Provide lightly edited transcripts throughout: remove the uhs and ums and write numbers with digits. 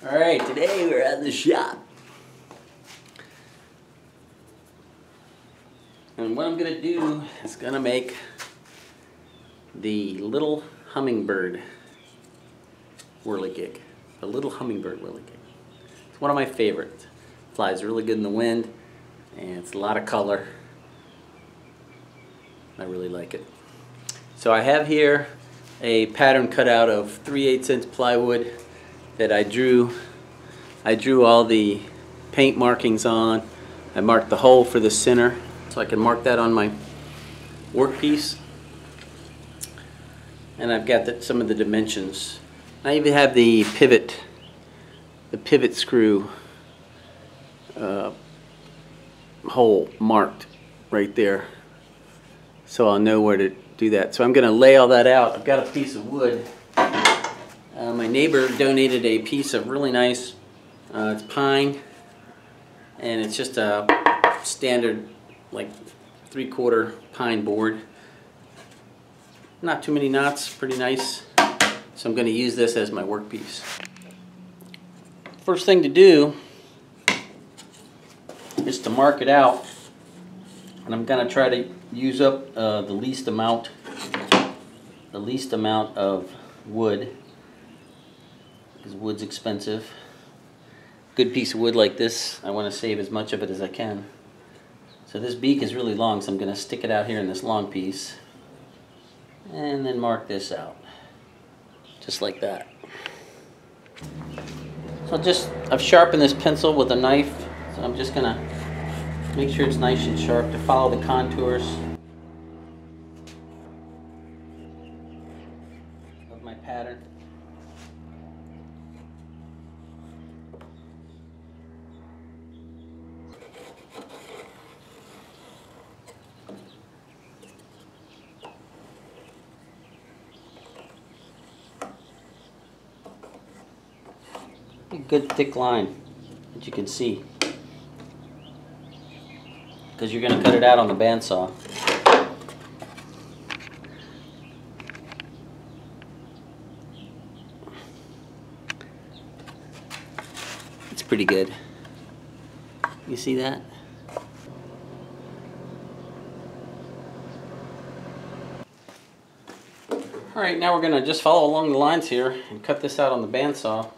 Alright, today we're at the shop. And what I'm going to do is going to make the little hummingbird whirligig. The little hummingbird whirligig. It's one of my favorites. Flies really good in the wind and it's a lot of color. I really like it. So I have here a pattern cut out of 3/8 inch plywood that I drew all the paint markings on. I marked the hole for the center so I can mark that on my workpiece. And I've got some of the dimensions. I even have the pivot screw hole marked right there, so I'll know where to do that. So I'm going to lay all that out. I've got a piece of wood. My neighbor donated a piece of really nice, it's pine, and it's just a standard like 3/4 pine board. Not too many knots, pretty nice. So I'm going to use this as my workpiece. First thing to do is to mark it out, and I'm going to try to use up the least amount of wood, because wood's expensive. Good piece of wood like this, I want to save as much of it as I can. So this beak is really long, so I'm going to stick it out here in this long piece and then mark this out just like that. So I've sharpened this pencil with a knife, so I'm just going to make sure it's nice and sharp to follow the contours of my pattern. A good thick line that you can see, because you're going to cut it out on the bandsaw. It's pretty good. You see that? Alright, now we're going to just follow along the lines here and cut this out on the bandsaw.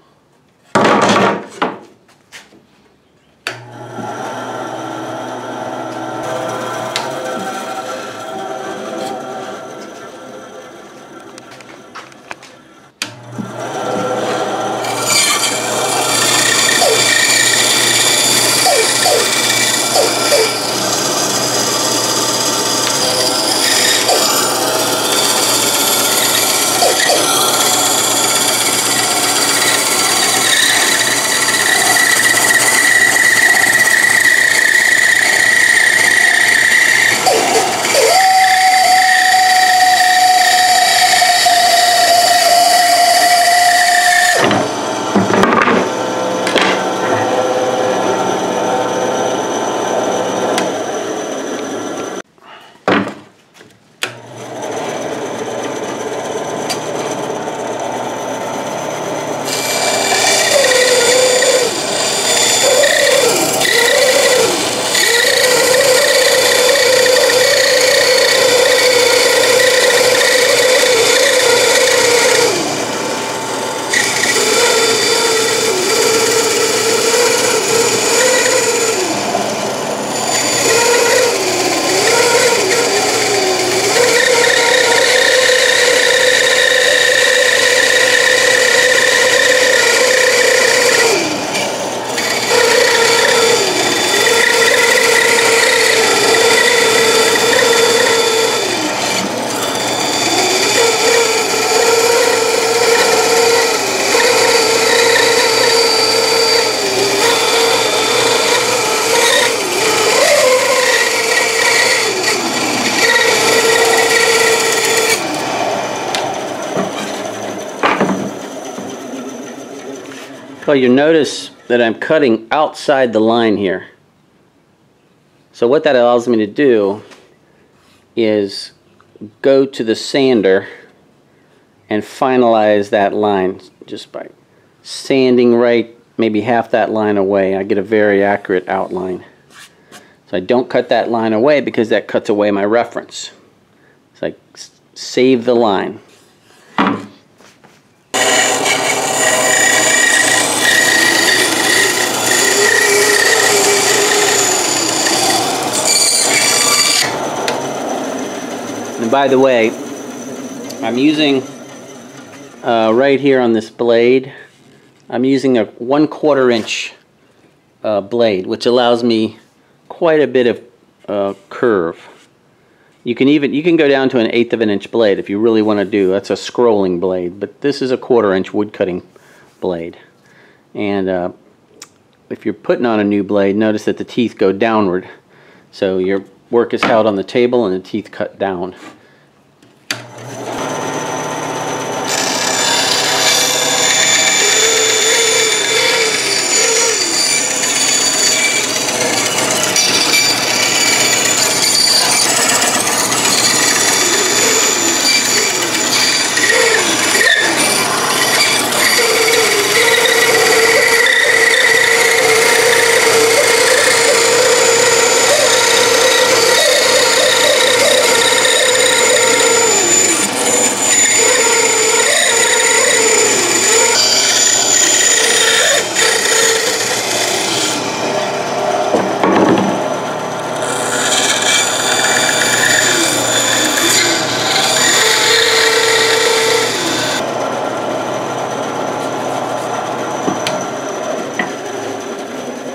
Well, you notice that I'm cutting outside the line here. So what that allows me to do is go to the sander and finalize that line just by sanding right maybe half that line away. I get a very accurate outline. So I don't cut that line away because that cuts away my reference. So I save the line. And by the way, I'm using right here on this blade, I'm using a 1/4 inch blade, which allows me quite a bit of curve. You can go down to an 1/8 of an inch blade if you really want to do. That's a scrolling blade, but this is a 1/4 inch wood cutting blade. And if you're putting on a new blade, notice that the teeth go downward. So your work is held on the table and the teeth cut down.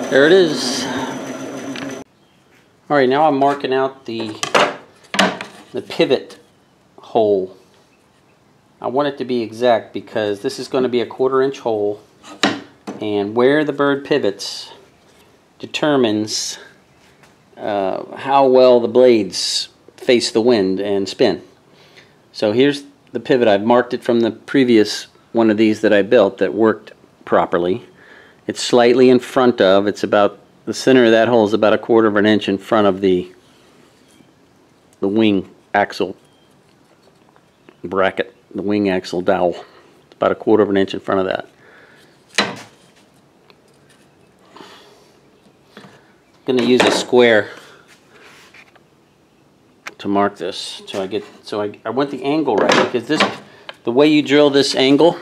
There it is. Alright, now I'm marking out the pivot hole. I want it to be exact because this is going to be a 1/4 inch hole, and where the bird pivots determines how well the blades face the wind and spin. So here's the pivot. I've marked it from the previous one of these that I built that worked properly. It's slightly in front of, it's about, the center of that hole is about a 1/4 of an inch in front of the wing axle bracket, the wing axle dowel. It's about a 1/4 of an inch in front of that. I'm going to use a square to mark this so I want the angle right, because the way you drill this angle,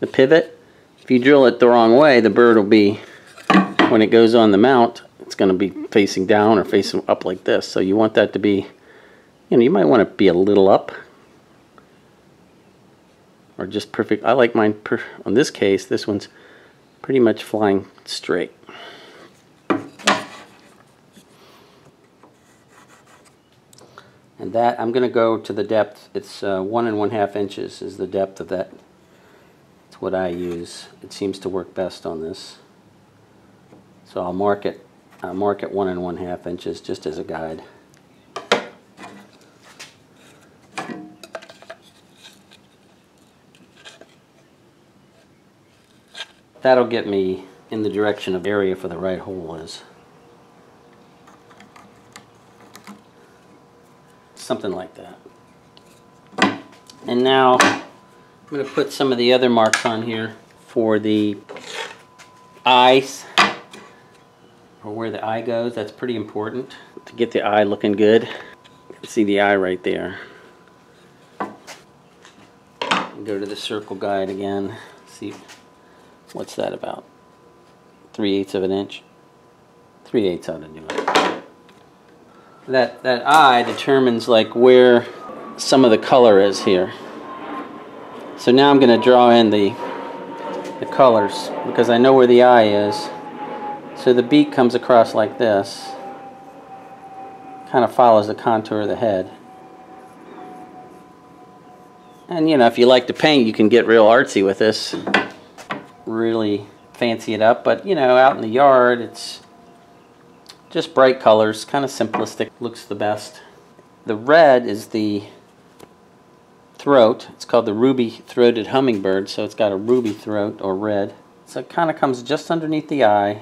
the pivot, if you drill it the wrong way, the bird will be, when it goes on the mount, it's going to be facing down or facing up like this. So you want that to be, you might want to be a little up or just perfect. I like mine, on this case, this one's pretty much flying straight. And that, I'm going to go to the depth. It's 1 1/2 inches is the depth of that. It's what I use. It seems to work best on this. So I'll mark it 1 1/2 inches just as a guide. That'll get me in the direction of area for the right hole is. Something like that. And now I'm going to put some of the other marks on here for the eyes, or where the eye goes. That's pretty important to get the eye looking good. You can see the eye right there. Go to the circle guide again. See, what's that about? 3/8 of an inch. 3/8 ought to do it. That eye determines like where some of the color is here. So now I'm going to draw in the colors because I know where the eye is. So the beak comes across like this, kind of follows the contour of the head. And if you like to paint, you can get real artsy with this, really fancy it up. But out in the yard, it's just bright colors, kind of simplistic, looks the best. The red is the throat. It's called the ruby-throated hummingbird, so it's got a ruby throat, or red. So it kind of comes just underneath the eye.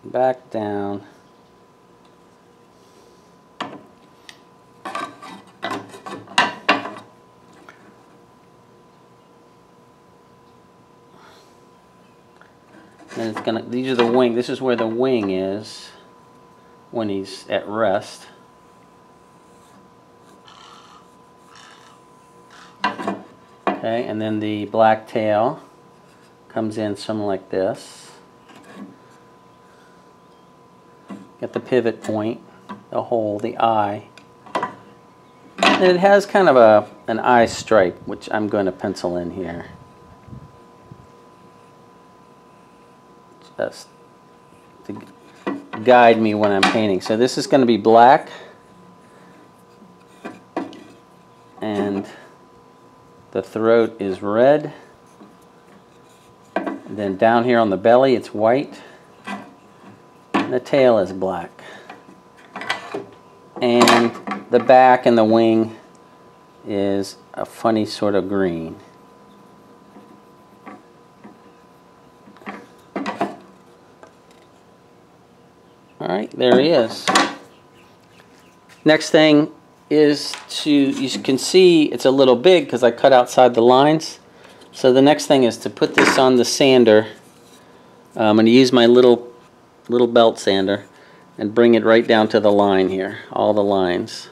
Back down. And it's gonna, these are the wing, this is where the wing is when he's at rest. Okay, and then the black tail comes in something like this. Got the pivot point, the hole, the eye. And it has kind of an eye stripe, which I'm going to pencil in here. Just to guide me when I'm painting. So this is going to be black. And the throat is red. And then down here on the belly it's white. And the tail is black. And the back and the wing is a funny sort of green. Alright, there he is. Next thing is you can see it's a little big because I cut outside the lines. So the next thing is to put this on the sander. I'm going to use my little belt sander and bring it right down to the line here, all the lines.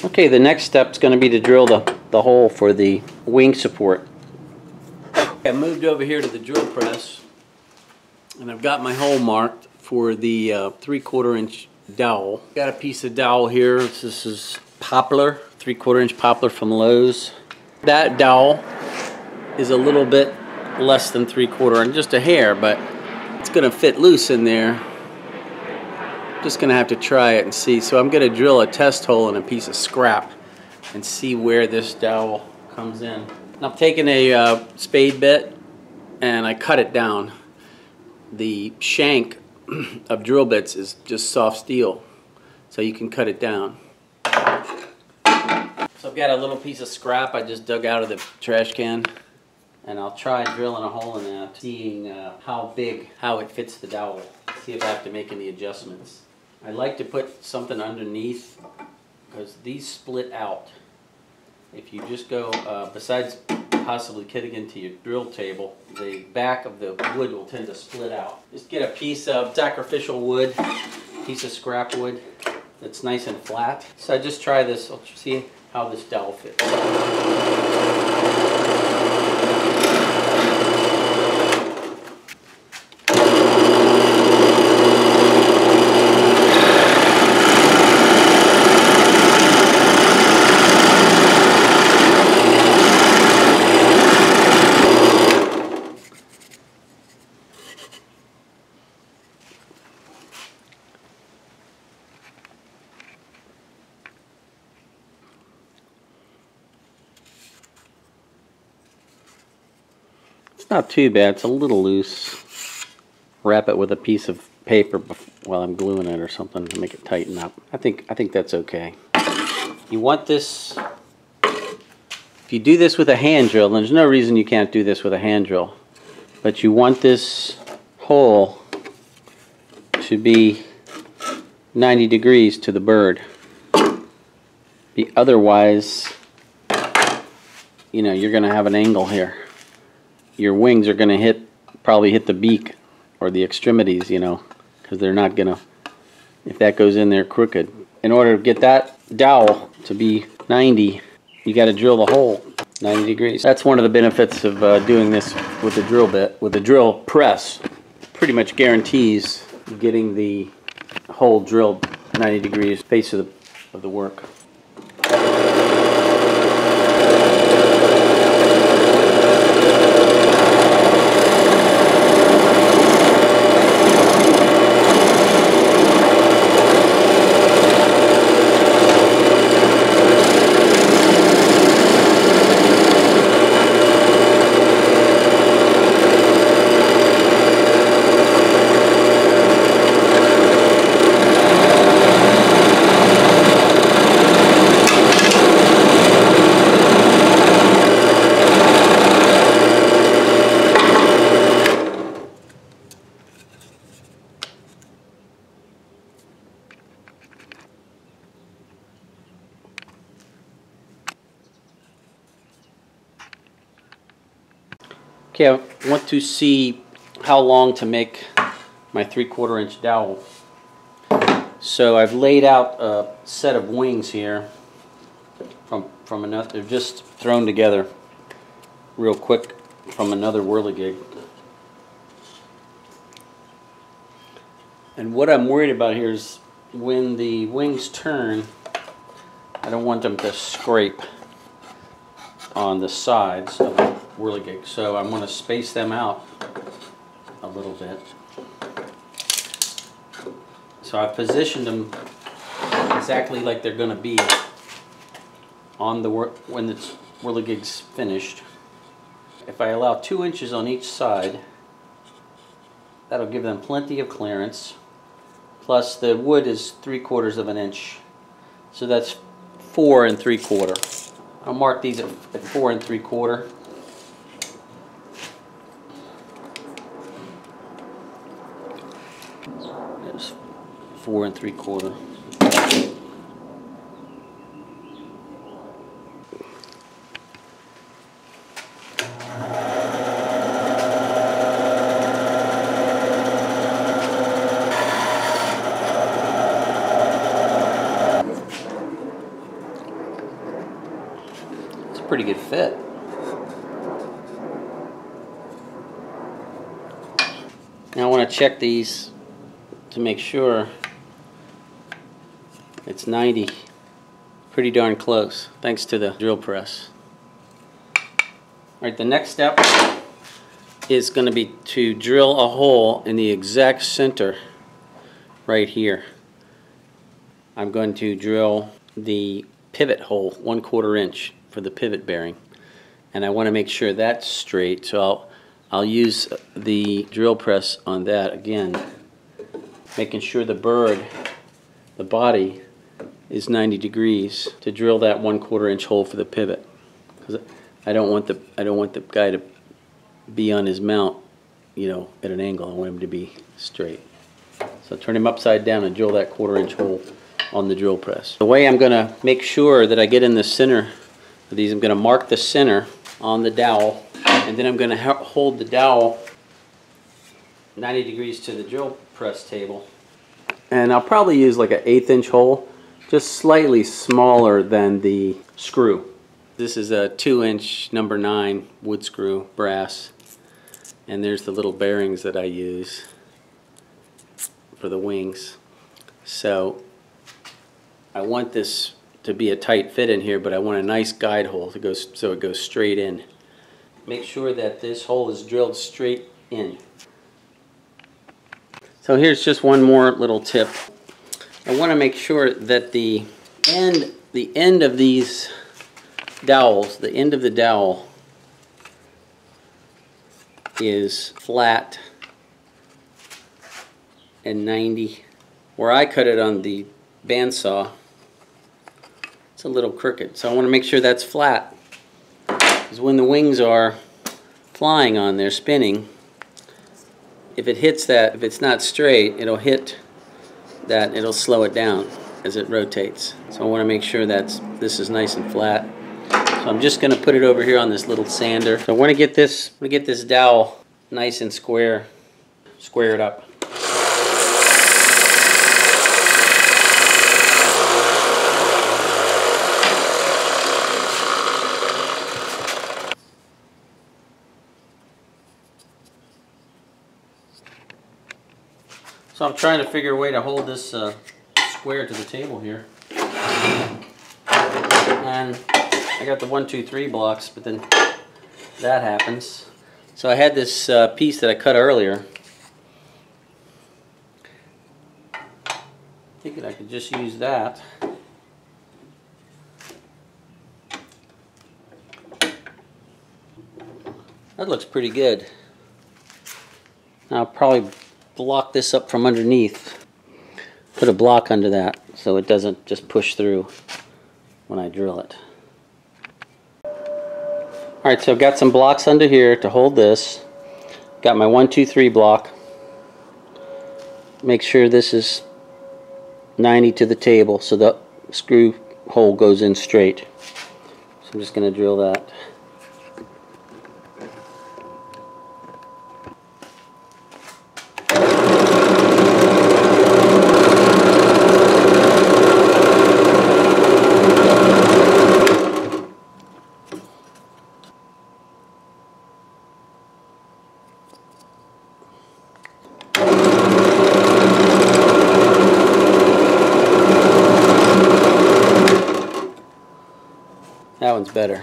Okay, the next step is going to be to drill the hole for the wing support. I moved over here to the drill press, and I've got my hole marked for the 3/4 inch dowel. Got a piece of dowel here. This is poplar, 3/4 inch poplar from Lowe's. That dowel is a little bit less than 3/4, and just a hair, but it's going to fit loose in there. Just gonna have to try it and see. So I'm gonna drill a test hole in a piece of scrap and see where this dowel comes in. And I've taken a spade bit and I cut it down. The shank of drill bits is just soft steel, so you can cut it down. So I've got a little piece of scrap I just dug out of the trash can, and I'll try drilling a hole in that, seeing how it fits the dowel. See if I have to make any adjustments. I like to put something underneath because these split out. If you just go, besides possibly getting into your drill table, the back of the wood will tend to split out. Just get a piece of sacrificial wood, piece of scrap wood that's nice and flat. So I just try this, I'll see how this dowel fits. Not too bad, it's a little loose. Wrap it with a piece of paper while I'm gluing it or something to make it tighten up. I think that's okay. You want this, if you do this with a hand drill, and there's no reason you can't do this with a hand drill, but you want this hole to be 90 degrees to the bird. Otherwise, you know, you're gonna have an angle here. Your wings are going to probably hit the beak or the extremities, you know, because they're not going to, if that goes in there crooked. In order to get that dowel to be 90, you got to drill the hole 90 degrees. That's one of the benefits of doing this with the drill bit. With the drill press, pretty much guarantees getting the hole drilled 90 degrees face of the work. Okay, I want to see how long to make my 3/4 inch dowel. So I've laid out a set of wings here from another. They're just thrown together real quick from another whirligig. And what I'm worried about here is when the wings turn, I don't want them to scrape on the sides of the whirligig. So I'm going to space them out a little bit. So I've positioned them exactly like they're going to be on the when the whirligig's finished. If I allow 2 inches on each side, that'll give them plenty of clearance. Plus the wood is 3/4 of an inch, so that's 4 3/4. I'll mark these at 4 3/4. There's 4 3/4. Pretty good fit. Now I want to check these to make sure it's 90. Pretty darn close, thanks to the drill press. Alright, the next step is going to be to drill a hole in the exact center right here. I'm going to drill the pivot hole 1/4 inch for the pivot bearing, and I want to make sure that's straight, so I'll use the drill press on that again, making sure the bird, the body, is 90 degrees to drill that 1/4 inch hole for the pivot, because I don't want the guy to be on his mount, you know, at an angle. I want him to be straight. So turn him upside down and drill that 1/4 inch hole on the drill press. The way I'm going to make sure that I get in the center of these, I'm going to mark the center on the dowel, and then I'm going to hold the dowel 90 degrees to the drill press table. And I'll probably use like an 1/8 inch hole, just slightly smaller than the screw. This is a 2 inch number 9 wood screw, brass, and there's the little bearings that I use for the wings. So I want this to be a tight fit in here, but I want a nice guide hole to go so it goes straight in. Make sure that this hole is drilled straight in. So here's just one more little tip. I want to make sure that the end of these dowels, the end of the dowel is flat and 90. Where I cut it on the bandsaw, it's a little crooked, so I want to make sure that's flat, because when the wings are flying on there, spinning, if it hits that, if it's not straight, it'll hit that, it'll slow it down as it rotates. So I want to make sure that this is nice and flat. So I'm just going to put it over here on this little sander. So I want to get this dowel nice and squared up. So I'm trying to figure a way to hold this square to the table here. And I got the 1, 2, 3 blocks, but then that happens. So I had this piece that I cut earlier. Thinking I could just use that. That looks pretty good. I'll probably block this up from underneath. Put a block under that so it doesn't just push through when I drill it. Alright, so I've got some blocks under here to hold this. Got my 1, 2, 3 block. Make sure this is 90 to the table so the screw hole goes in straight. So I'm just going to drill that. that one's better.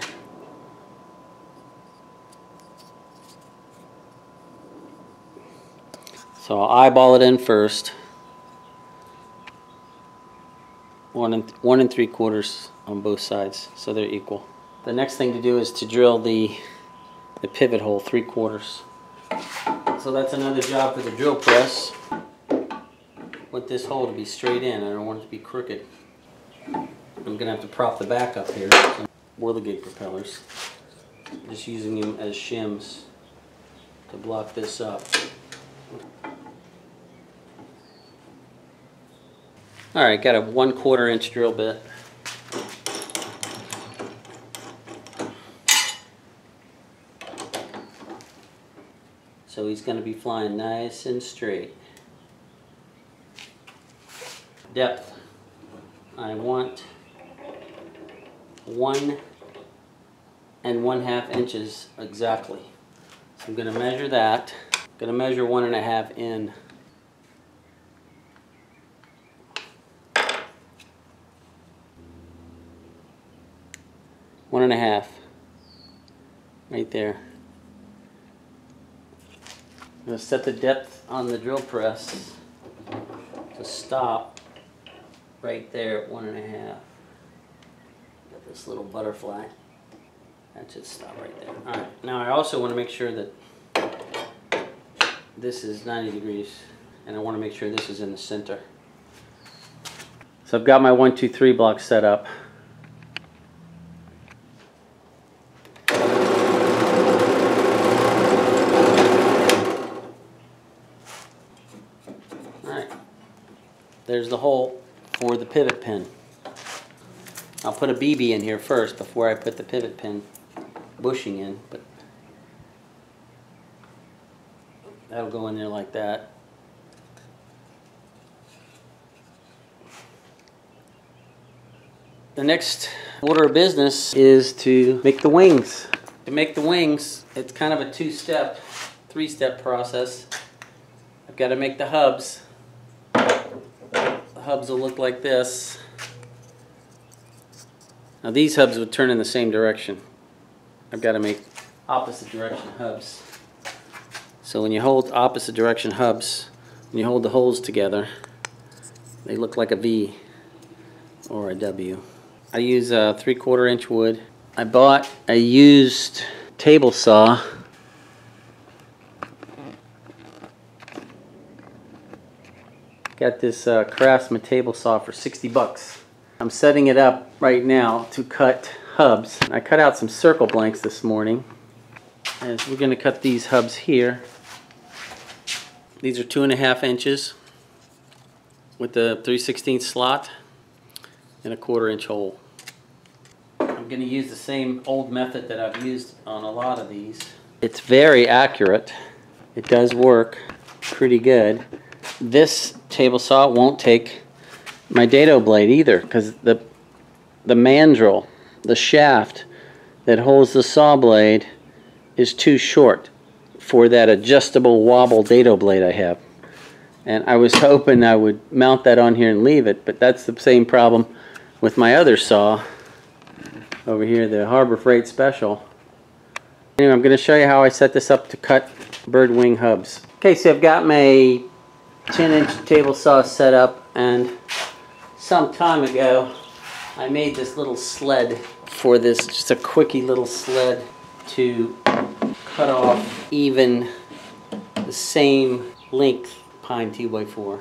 So I'll eyeball it in first. 1 3/4 on both sides, so they're equal. The next thing to do is to drill the pivot hole 3/4. So that's another job for the drill press. Want this hole to be straight in. I don't want it to be crooked. I'm gonna have to prop the back up here. Some Whirligig propellers. Just using them as shims to block this up. Alright, got a 1/4 inch drill bit. So he's going to be flying nice and straight. Depth. I want 1 1/2 inches exactly. So I'm going to measure that. I'm going to measure 1 1/2 in. One and a half, right there. I'm going to set the depth on the drill press to stop right there at 1 1/2. Got this little butterfly. That should stop right there. All right. Now I also want to make sure that this is 90 degrees, and I want to make sure this is in the center. So I've got my 1 2 3 block set up. There's the hole for the pivot pin. I'll put a BB in here first before I put the pivot pin bushing in, but that'll go in there like that. The next order of business is to make the wings. To make the wings, it's kind of a 2-step, 3-step process. I've got to make the hubs. The hubs will look like this. Now these hubs would turn in the same direction. I've got to make opposite direction hubs. So when you hold opposite direction hubs, when you hold the holes together, they look like a V or a W. I use a 3/4 inch wood. I bought a used table saw. Got this Craftsman table saw for 60 bucks. I'm setting it up right now to cut hubs. I cut out some circle blanks this morning. And we're going to cut these hubs here. These are 2 1/2 inches with the 3/16 slot and a 1/4 inch hole. I'm going to use the same old method that I've used on a lot of these. It's very accurate. It does work pretty good. This table saw won't take my dado blade either, because the mandrel, the shaft that holds the saw blade, is too short for that adjustable wobble dado blade I have. And I was hoping I would mount that on here and leave it, but that's the same problem with my other saw over here, the Harbor Freight Special. Anyway, I'm going to show you how I set this up to cut bird wing hubs. Okay, so I've got my 10-inch table saw set up, and some time ago I made this little sled for this, just a quickie little sled to cut off even the same length pine 2x4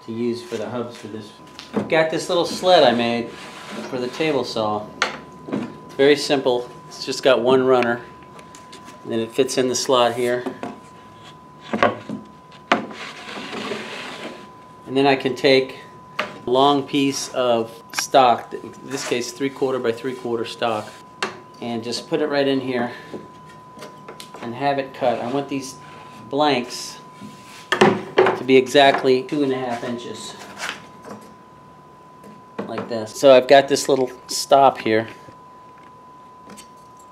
to use for the hubs for this. I've got this little sled I made for the table saw. It's very simple. It's just got one runner, and then it fits in the slot here. And then I can take a long piece of stock, in this case 3/4 by 3/4 stock, and just put it right in here and have it cut. I want these blanks to be exactly 2 1/2 inches, like this. So I've got this little stop here.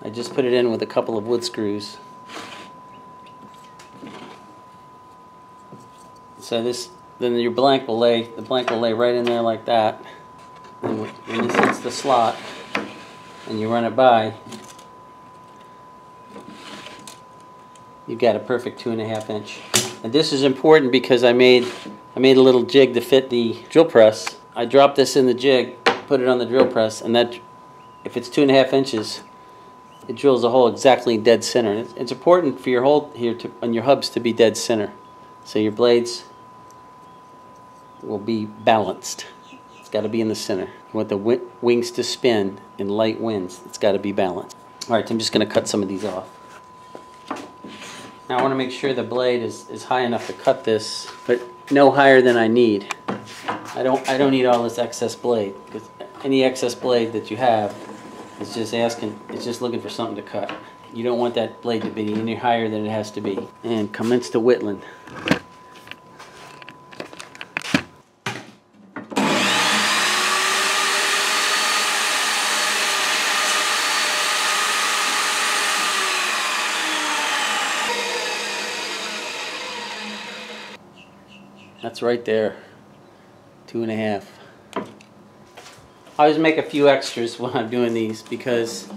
I just put it in with a couple of wood screws. So this, then your blank will lay, the blank will lay right in there like that. And when this hits the slot, and you run it by, you've got a perfect 2.5 inch. And this is important because I made a little jig to fit the drill press. I dropped this in the jig, put it on the drill press, and that, if it's 2.5 inches, it drills a hole exactly dead center. It's important for your hole here on your hubs to be dead center, so your blades will be balanced. It's got to be in the center. You want the wings to spin in light winds. It's got to be balanced. All right, I'm just going to cut some of these off. Now I want to make sure the blade is high enough to cut this, but no higher than I need. I don't need all this excess blade, because any excess blade that you have is just looking for something to cut. You don't want that blade to be any higher than it has to be. And commence to whittling. That's right there, 2.5. I always make a few extras when I'm doing these because,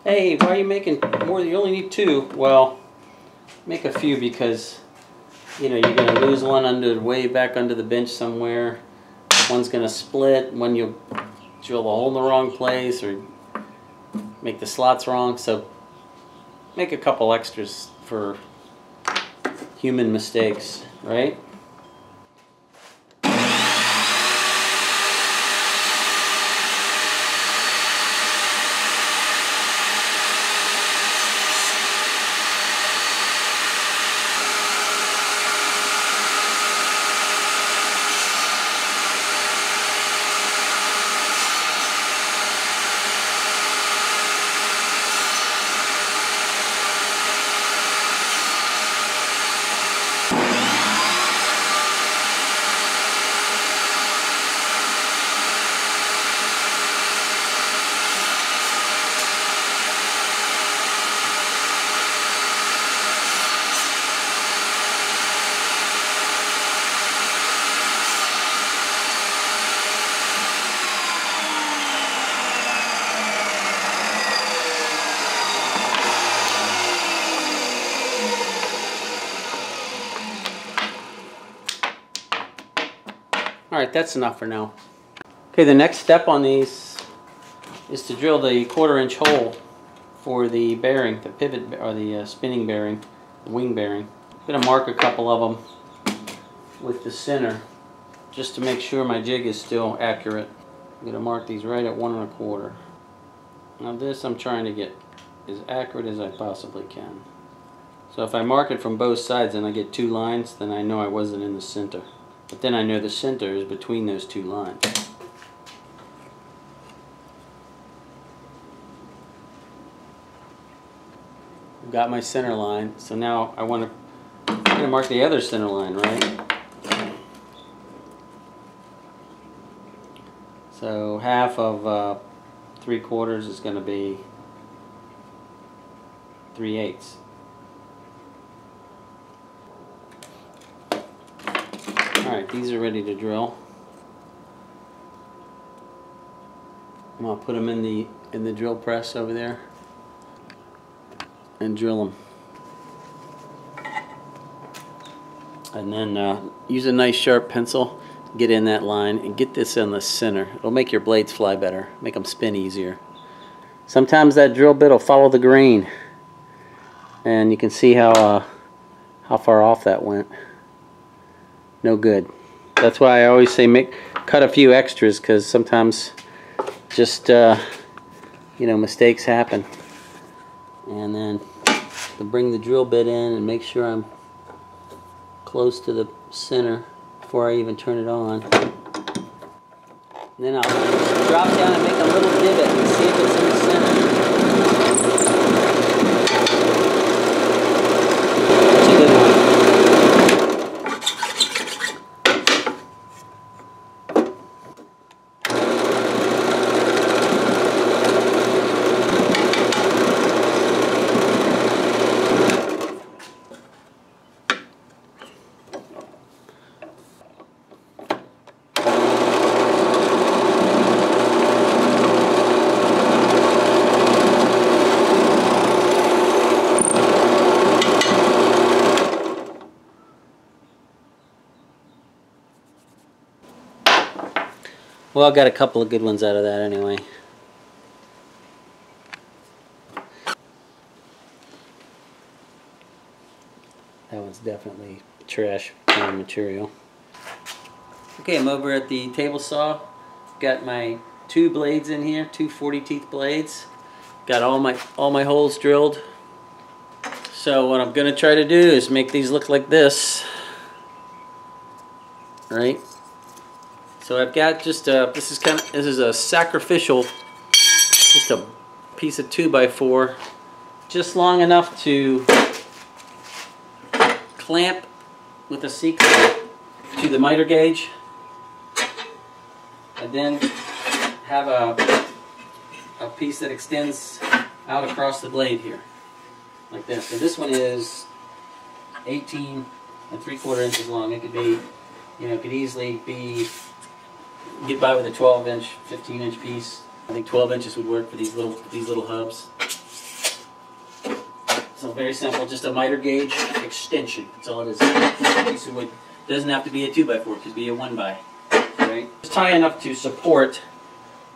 hey, why are you making more? You only need 2. Well, make a few because, you know, you're going to lose one way back under the bench somewhere. One's going to split. One you'll drill a hole in the wrong place or make the slots wrong. So make a couple extras for human mistakes, right? Alright, that's enough for now. Okay, the next step on these is to drill the 1/4 inch hole for the bearing, the pivot or the spinning bearing, the wing bearing. I'm going to mark a couple of them with the center just to make sure my jig is still accurate. I'm going to mark these right at 1 1/4. Now this I'm trying to get as accurate as I possibly can. So if I mark it from both sides and I get 2 lines, then I know I wasn't in the center. But then I know the center is between those 2 lines. I've got my center line, so now I'm going to mark the other center line, right? So half of 3/4 is going to be 3/8. Alright, these are ready to drill. I'm going to put them in the drill press over there and drill them. And then use a nice sharp pencil, get in that line and get this in the center. It'll make your blades fly better, make them spin easier. Sometimes that drill bit will follow the grain, and you can see how far off that went. No good. That's why I always say cut a few extras, because sometimes just you know, mistakes happen. And then to bring the drill bit in and make sure I'm close to the center before I even turn it on. And then I'll drop down and make a little divot and see if it's in the center. That's a good one. Well, I got a couple of good ones out of that anyway. That one's definitely trash kind of material. Okay, I'm over at the table saw. Got my 2 blades in here, 2 40 teeth blades. Got all my holes drilled. So what I'm gonna try to do is make these look like this. Right? So I've got just a, this is a sacrificial, just a piece of 2x4, just long enough to clamp with a C-clamp to the miter gauge, and then have a piece that extends out across the blade here, like this. So this one is 18 3/4 inches long. It could be, you know, it could easily be, get by with a 12-inch, 15-inch piece. I think 12 inches would work for these little hubs. So very simple, just a miter gauge extension. That's all it is. A piece of wood. Doesn't have to be a 2x4. It could be a 1x. Right? It's high enough to support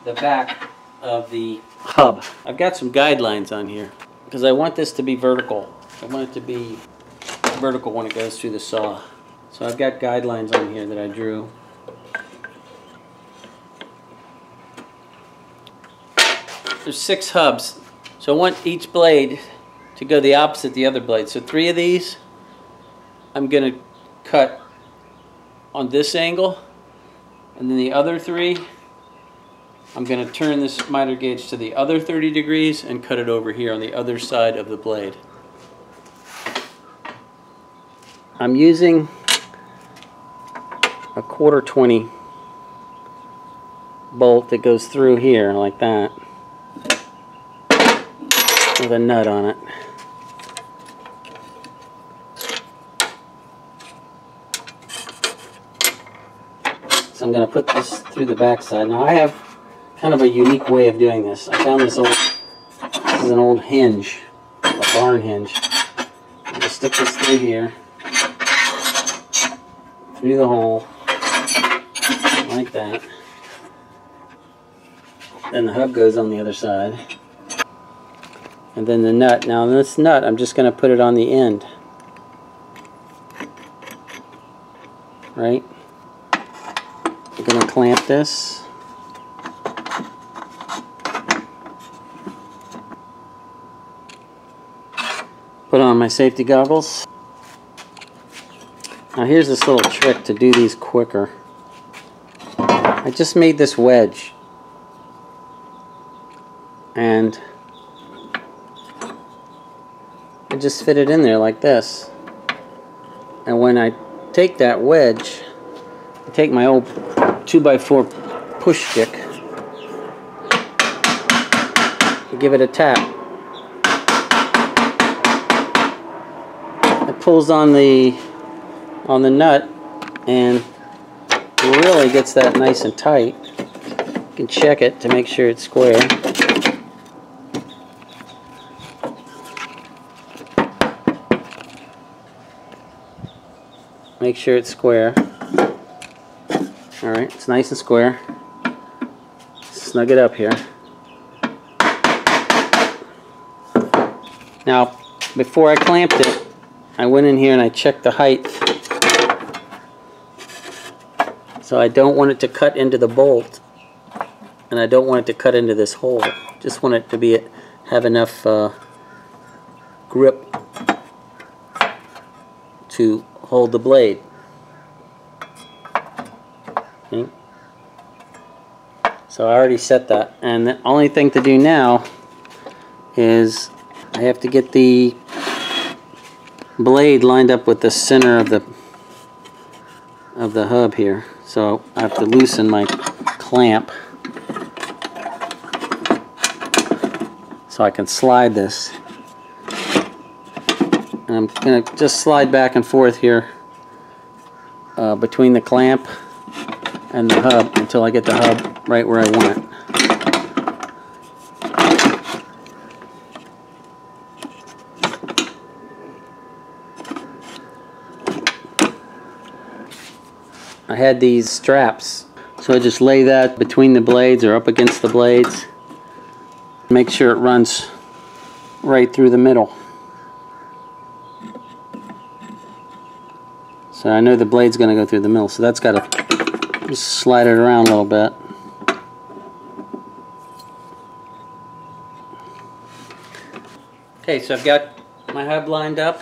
the back of the hub. I've got some guidelines on here because I want this to be vertical. I want it to be vertical when it goes through the saw. So I've got guidelines on here that I drew. There's 6 hubs, so I want each blade to go the opposite of the other blade. So 3 of these I'm going to cut on this angle, and then the other 3 I'm going to turn this miter gauge to the other 30 degrees and cut it over here on the other side of the blade. I'm using a 1/4-20 bolt that goes through here like that, with a nut on it. So I'm going to put this through the back side. Now I have kind of a unique way of doing this. I found this is an old hinge, a barn hinge. I'm going to stick this through here, through the hole, like that. Then the hub goes on the other side. And then the nut. Now this nut, I'm just going to put it on the end. Right? I'm going to clamp this. Put on my safety goggles. Now here's this little trick to do these quicker. I just made this wedge. And I just fit it in there like this. And when I take that wedge, I take my old 2x4 push stick, and give it a tap. It pulls on the nut and really gets that nice and tight. You can check it to make sure it's square. Make sure it's square. Alright, it's nice and square. Snug it up here. Now, before I clamped it, I went in here and I checked the height. So I don't want it to cut into the bolt, and I don't want it to cut into this hole. Just want it to have enough grip to hold the blade. Okay. So I already set that, and the only thing to do now is I have to get the blade lined up with the center of the hub here. So I have to loosen my clamp so I can slide this. And I'm going to just slide back and forth here between the clamp and the hub until I get the hub right where I want it. I had these straps So I just lay that between the blades or up against the blades. Make sure it runs right through the middle. So I know the blade's going to go through the middle, so that's got to just slide it around a little bit. Okay, so I've got my hub lined up.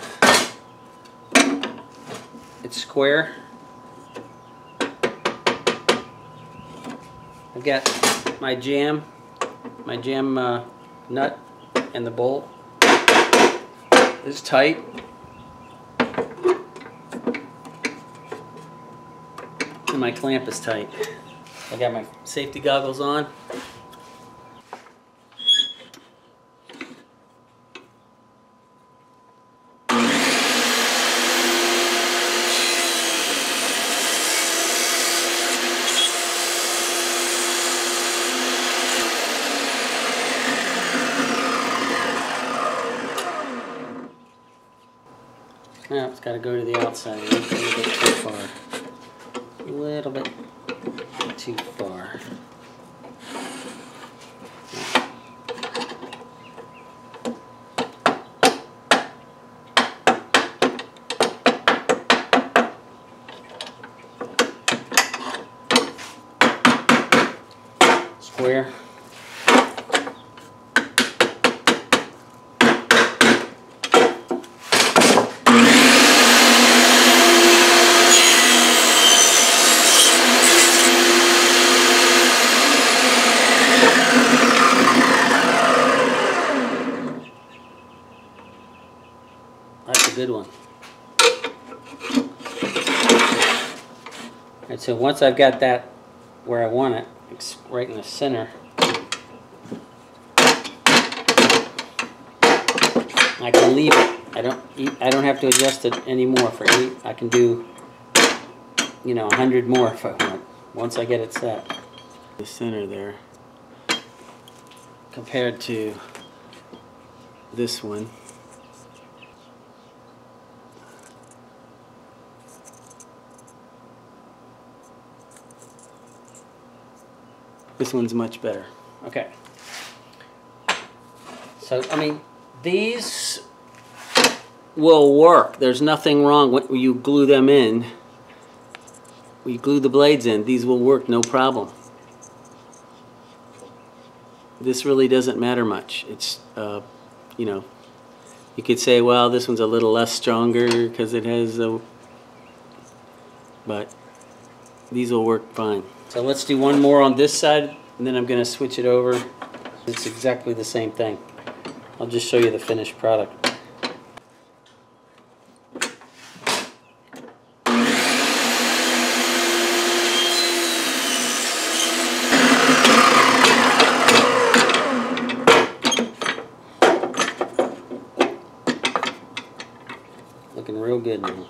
It's square. I've got my jam nut and the bolt is tight. And my clamp is tight. I got my safety goggles on. Now it's got to go to the outside a little bit too far. A little bit too far. Square. That's a good one. Alright, so once I've got that where I want it, it's right in the center, I can leave it. I don't have to adjust it anymore for any. I can do, 100 more if I want. Once I get it set. The center there, compared to this one. This one's much better. Okay. So, I mean, these will work. There's nothing wrong when you glue them in. When you glue the blades in, these will work, no problem. This really doesn't matter much. It's, you could say, well, this one's a little less stronger because it has a... But these will work fine. So let's do one more on this side, and then I'm going to switch it over. It's exactly the same thing. I'll just show you the finished product. Looking real good now.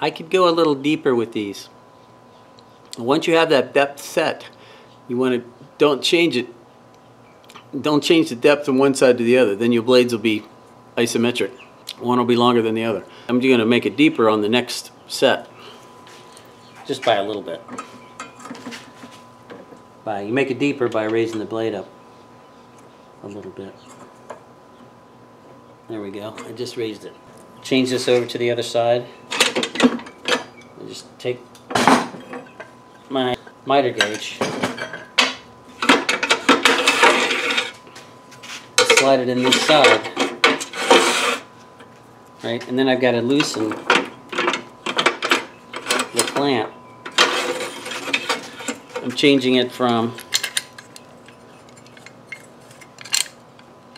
I could go a little deeper with these. Once you have that depth set, you want to don't change it. Don't change the depth from one side to the other. Then your blades will be isometric. One will be longer than the other. I'm going to make it deeper on the next set, just by a little bit. You make it deeper by raising the blade up a little bit. There we go. I just raised it. Change this over to the other side. I just take my miter gauge, slide it in this side, right, and then I've got to loosen the clamp. I'm changing it from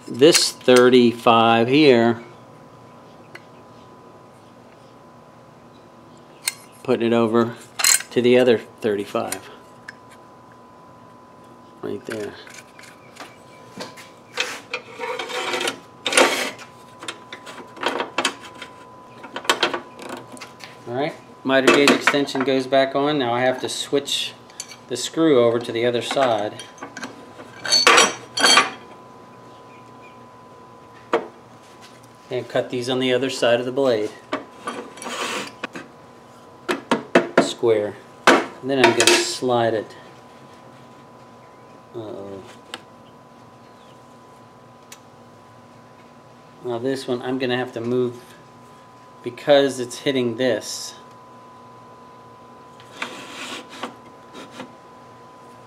this 35 here, putting it over to the other 35. right there. Alright, miter gauge extension goes back on. Now I have to switch the screw over to the other side. And cut these on the other side of the blade. Square. And then I'm going to slide it. Uh-oh. Now this one I'm going to have to move because it's hitting this.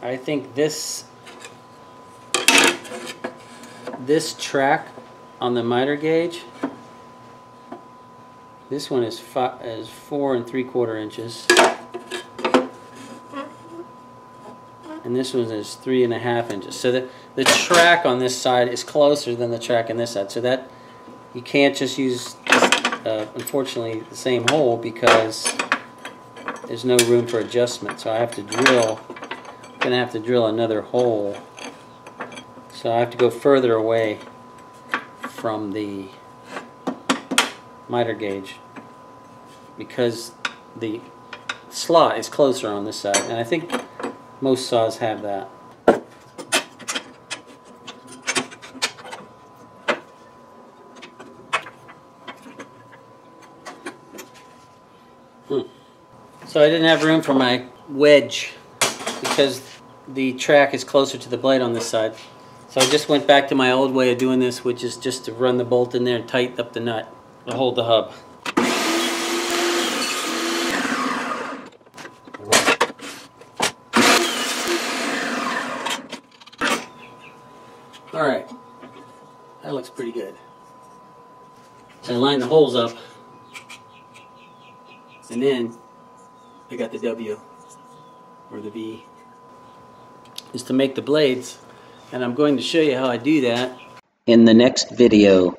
I think this track on the miter gauge, this one is 4 3/4 inches, and this one is 3 1/2 inches. So the track on this side is closer than the track on this side. So that you can't just use, unfortunately, the same hole because there's no room for adjustment. So I have to drill. I'm gonna have to drill another hole. So I have to go further away from the miter gauge because the slot is closer on this side, and I think most saws have that. So I didn't have room for my wedge because the track is closer to the blade on this side. So I just went back to my old way of doing this, which is just to run the bolt in there and tighten up the nut to hold the hub. Alright, that looks pretty good. So I lined the holes up, and then I got the W, or the V, is to make the blades. And I'm going to show you how I do that in the next video.